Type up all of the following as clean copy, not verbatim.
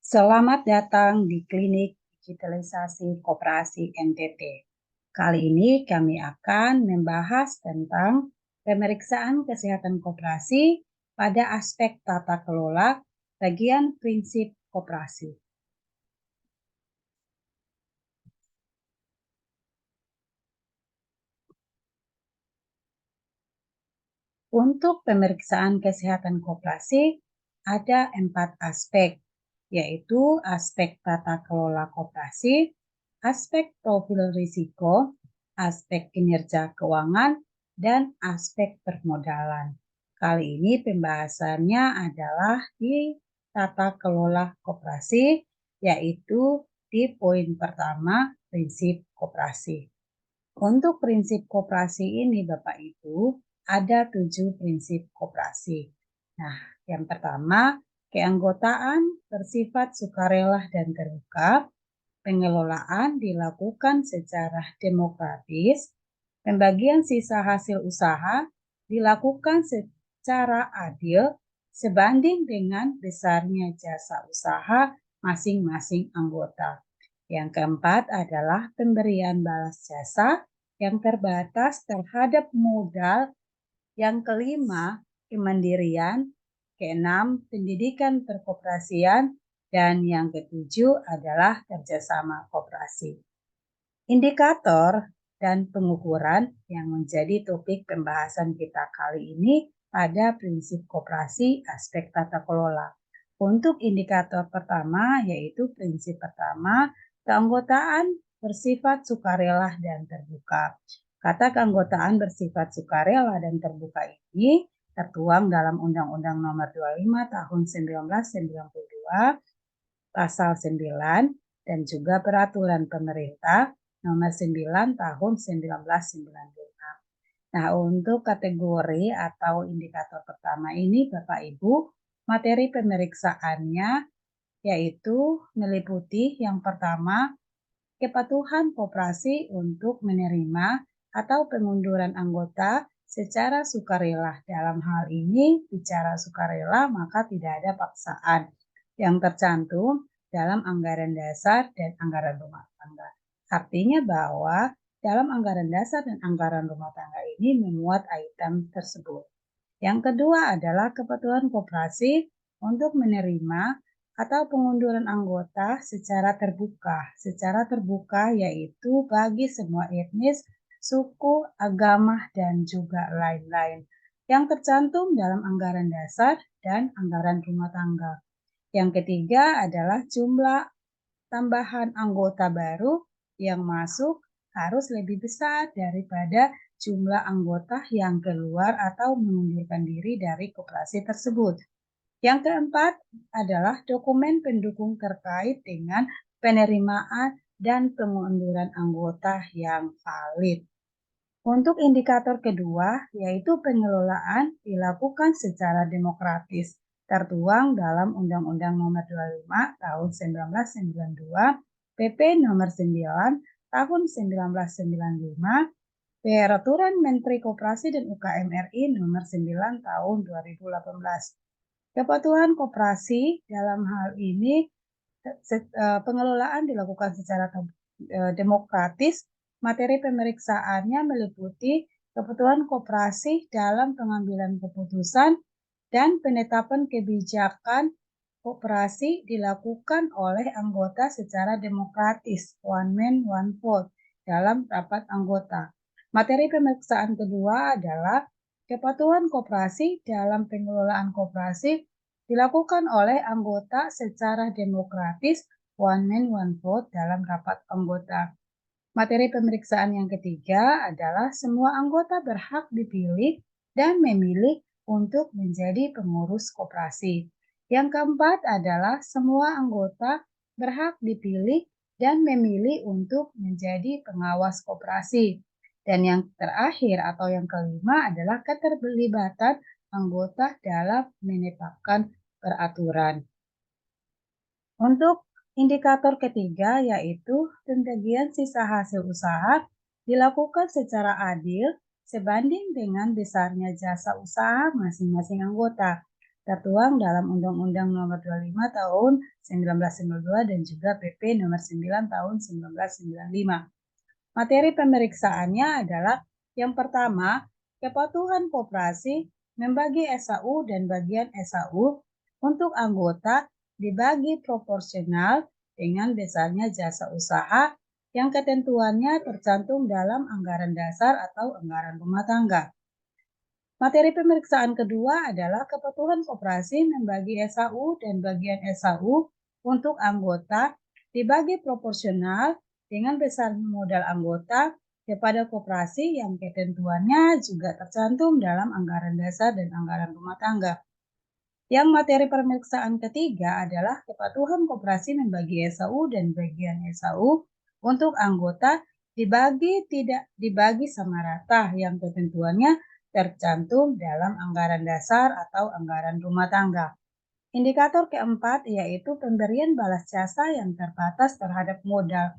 Selamat datang di Klinik Digitalisasi Koperasi NTT. Kali ini kami akan membahas tentang pemeriksaan kesehatan koperasi pada aspek tata kelola bagian prinsip koperasi. Untuk pemeriksaan kesehatan koperasi ada 4 aspek, yaitu aspek tata kelola koperasi, aspek profil risiko, aspek kinerja keuangan, dan aspek permodalan. Kali ini pembahasannya adalah di tata kelola koperasi, yaitu di poin pertama prinsip koperasi. Untuk prinsip koperasi ini Bapak Ibu, ada 7 prinsip koperasi. Nah, yang pertama, keanggotaan bersifat sukarela dan terbuka, pengelolaan dilakukan secara demokratis, pembagian sisa hasil usaha dilakukan secara adil sebanding dengan besarnya jasa usaha masing-masing anggota. Yang keempat adalah pemberian balas jasa yang terbatas terhadap modal. Yang kelima, kemandirian. Keenam, pendidikan perkoperasian. Dan yang ketujuh adalah kerjasama koperasi. Indikator dan pengukuran yang menjadi topik pembahasan kita kali ini pada prinsip koperasi aspek tata kelola. Untuk indikator pertama yaitu prinsip pertama, keanggotaan bersifat sukarela dan terbuka. Kata keanggotaan bersifat sukarela dan terbuka ini tertuang dalam Undang-Undang Nomor 25 Tahun 1992 Pasal 9 dan juga Peraturan Pemerintah Nomor 9 Tahun 1995. Nah, untuk kategori atau indikator pertama ini Bapak Ibu, materi pemeriksaannya yaitu meliputi yang pertama, kepatuhan koperasi untuk menerima atau pengunduran anggota secara sukarela. Dalam hal ini, bicara sukarela maka tidak ada paksaan yang tercantum dalam anggaran dasar dan anggaran rumah tangga. Artinya bahwa dalam anggaran dasar dan anggaran rumah tangga ini memuat item tersebut. Yang kedua adalah kepatuhan koperasi untuk menerima atau pengunduran anggota secara terbuka. Secara terbuka yaitu bagi semua etnis, suku, agama, dan juga lain-lain yang tercantum dalam anggaran dasar dan anggaran rumah tangga. Yang ketiga adalah jumlah tambahan anggota baru yang masuk harus lebih besar daripada jumlah anggota yang keluar atau mengundurkan diri dari koperasi tersebut. Yang keempat adalah dokumen pendukung terkait dengan penerimaan dan pengunduran anggota yang valid. Untuk indikator kedua, yaitu pengelolaan dilakukan secara demokratis, tertuang dalam Undang-Undang Nomor 25 Tahun 1992, PP Nomor 9 Tahun 1995, Peraturan Menteri Koperasi dan UKM RI Nomor 9 Tahun 2018. Kepatuhan koperasi dalam hal ini pengelolaan dilakukan secara demokratis. Materi pemeriksaannya meliputi kebutuhan koperasi dalam pengambilan keputusan dan penetapan kebijakan koperasi dilakukan oleh anggota secara demokratis, one man, one vote, dalam rapat anggota. Materi pemeriksaan kedua adalah kepatuhan koperasi dalam pengelolaan koperasi dilakukan oleh anggota secara demokratis, one man, one vote, dalam rapat anggota. Materi pemeriksaan yang ketiga adalah semua anggota berhak dipilih dan memilih untuk menjadi pengurus koperasi. Yang keempat adalah semua anggota berhak dipilih dan memilih untuk menjadi pengawas koperasi. Dan yang terakhir atau yang kelima adalah keterlibatan anggota dalam menetapkan peraturan. Untuk indikator ketiga yaitu pembagian sisa hasil usaha dilakukan secara adil sebanding dengan besarnya jasa usaha masing-masing anggota. tertuang dalam Undang-Undang Nomor 25 Tahun 1992 dan juga PP Nomor 9 Tahun 1995. Materi pemeriksaannya adalah yang pertama, kepatuhan koperasi membagi SAU dan bagian SAU untuk anggota dibagi proporsional dengan besarnya jasa usaha yang ketentuannya tercantum dalam anggaran dasar atau anggaran rumah tangga. Materi pemeriksaan kedua adalah kepatuhan koperasi membagi SAU dan bagian SAU untuk anggota dibagi proporsional dengan besar modal anggota kepada koperasi yang ketentuannya juga tercantum dalam anggaran dasar dan anggaran rumah tangga. Yang materi pemeriksaan ketiga adalah kepatuhan koperasi membagi SAU dan bagian SAU untuk anggota tidak dibagi sama rata yang ketentuannya tercantum dalam anggaran dasar atau anggaran rumah tangga. Indikator keempat yaitu pemberian balas jasa yang terbatas terhadap modal.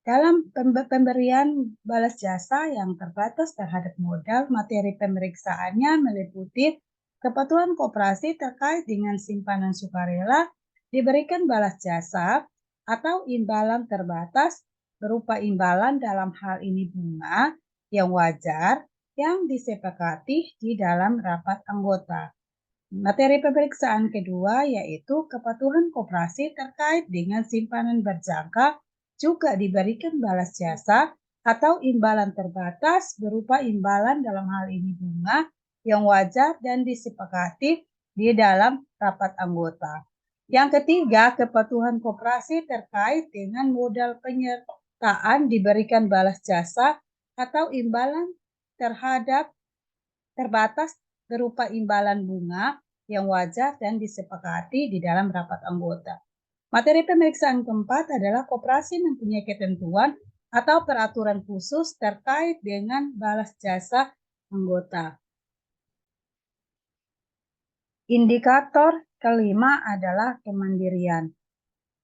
Dalam pemberian balas jasa yang terbatas terhadap modal, materi pemeriksaannya meliputi kepatuhan koperasi terkait dengan simpanan sukarela diberikan balas jasa atau imbalan terbatas berupa imbalan dalam hal ini bunga yang wajar yang disepakati di dalam rapat anggota. Materi pemeriksaan kedua yaitu kepatuhan koperasi terkait dengan simpanan berjangka juga diberikan balas jasa atau imbalan terbatas berupa imbalan dalam hal ini bunga yang wajar dan disepakati di dalam rapat anggota. Yang ketiga, kepatuhan koperasi terkait dengan modal penyertaan diberikan balas jasa atau imbalan terbatas berupa imbalan bunga yang wajar dan disepakati di dalam rapat anggota. Materi pemeriksaan keempat adalah koperasi mempunyai ketentuan atau peraturan khusus terkait dengan balas jasa anggota. Indikator kelima adalah kemandirian.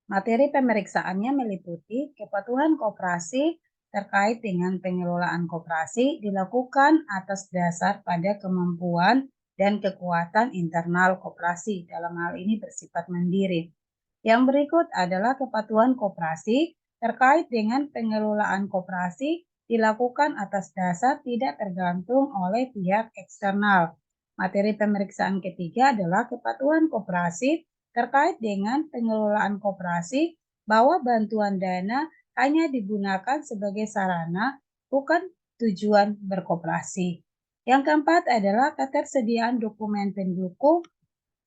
Materi pemeriksaannya meliputi kepatuhan koperasi terkait dengan pengelolaan koperasi dilakukan atas dasar pada kemampuan dan kekuatan internal koperasi, dalam hal ini bersifat mandiri. Yang berikut adalah kepatuhan koperasi terkait dengan pengelolaan koperasi dilakukan atas dasar tidak tergantung oleh pihak eksternal. Materi pemeriksaan ketiga adalah kepatuhan koperasi terkait dengan pengelolaan koperasi bahwa bantuan dana hanya digunakan sebagai sarana, bukan tujuan berkoperasi. Yang keempat adalah ketersediaan dokumen pendukung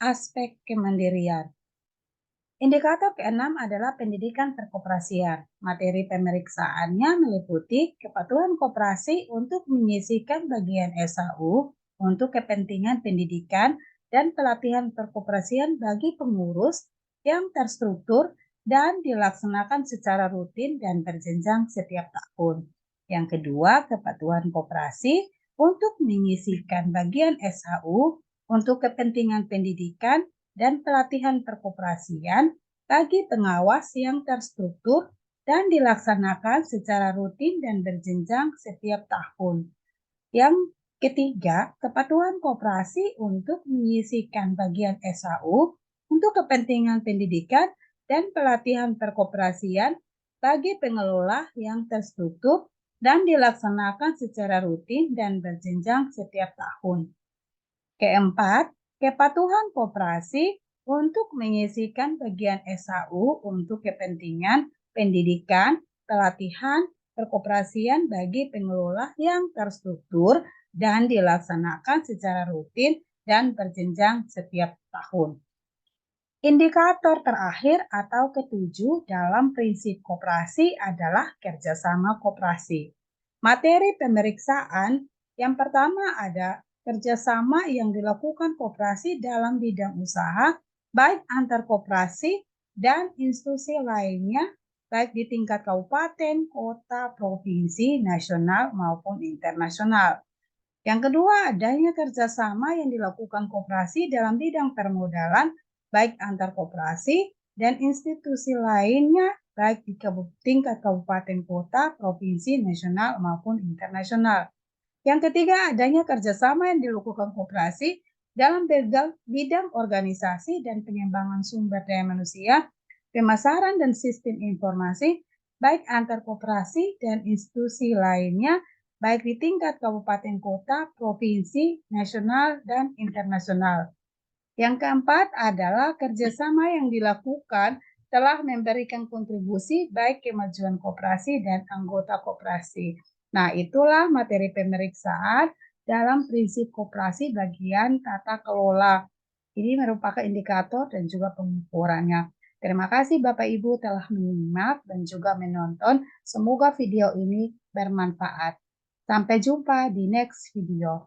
aspek kemandirian. Indikator keenam adalah pendidikan perkoperasian. Materi pemeriksaannya meliputi kepatuhan koperasi untuk menyisihkan bagian SAU untuk kepentingan pendidikan dan pelatihan perkoperasian bagi pengurus yang terstruktur dan dilaksanakan secara rutin dan berjenjang setiap tahun. Yang kedua, kepatuhan koperasi untuk menyisihkan bagian SAU untuk kepentingan pendidikan dan pelatihan perkoperasian bagi pengawas yang terstruktur dan dilaksanakan secara rutin dan berjenjang setiap tahun. Yang ketiga, kepatuhan koperasi untuk menyisihkan bagian SAU untuk kepentingan pendidikan dan pelatihan perkoperasian bagi pengelola yang terstruktur dan dilaksanakan secara rutin dan berjenjang setiap tahun. Keempat, kepatuhan koperasi untuk menyisihkan bagian SAU untuk kepentingan pendidikan, pelatihan, perkoperasian bagi pengelola yang terstruktur dan dilaksanakan secara rutin dan berjenjang setiap tahun. Indikator terakhir atau ketujuh dalam prinsip koperasi adalah kerjasama koperasi. Materi pemeriksaan yang pertama ada kerjasama yang dilakukan koperasi dalam bidang usaha, baik antar koperasi dan institusi lainnya, baik di tingkat kabupaten, kota, provinsi, nasional maupun internasional. Yang kedua, adanya kerjasama yang dilakukan koperasi dalam bidang permodalan, baik antar koperasi dan institusi lainnya, baik di tingkat kabupaten, kota, provinsi, nasional maupun internasional. Yang ketiga, adanya kerjasama yang dilakukan koperasi dalam bidang organisasi dan pengembangan sumber daya manusia, pemasaran dan sistem informasi, baik antar koperasi dan institusi lainnya, baik di tingkat kabupaten kota, provinsi, nasional, dan internasional. Yang keempat adalah kerjasama yang dilakukan telah memberikan kontribusi baik kemajuan koperasi dan anggota koperasi. Nah, itulah materi pemeriksaan dalam prinsip koperasi bagian tata kelola. Ini merupakan indikator dan juga pengukurannya. Terima kasih Bapak Ibu telah menyimak dan juga menonton. Semoga video ini bermanfaat. Sampai jumpa di next video.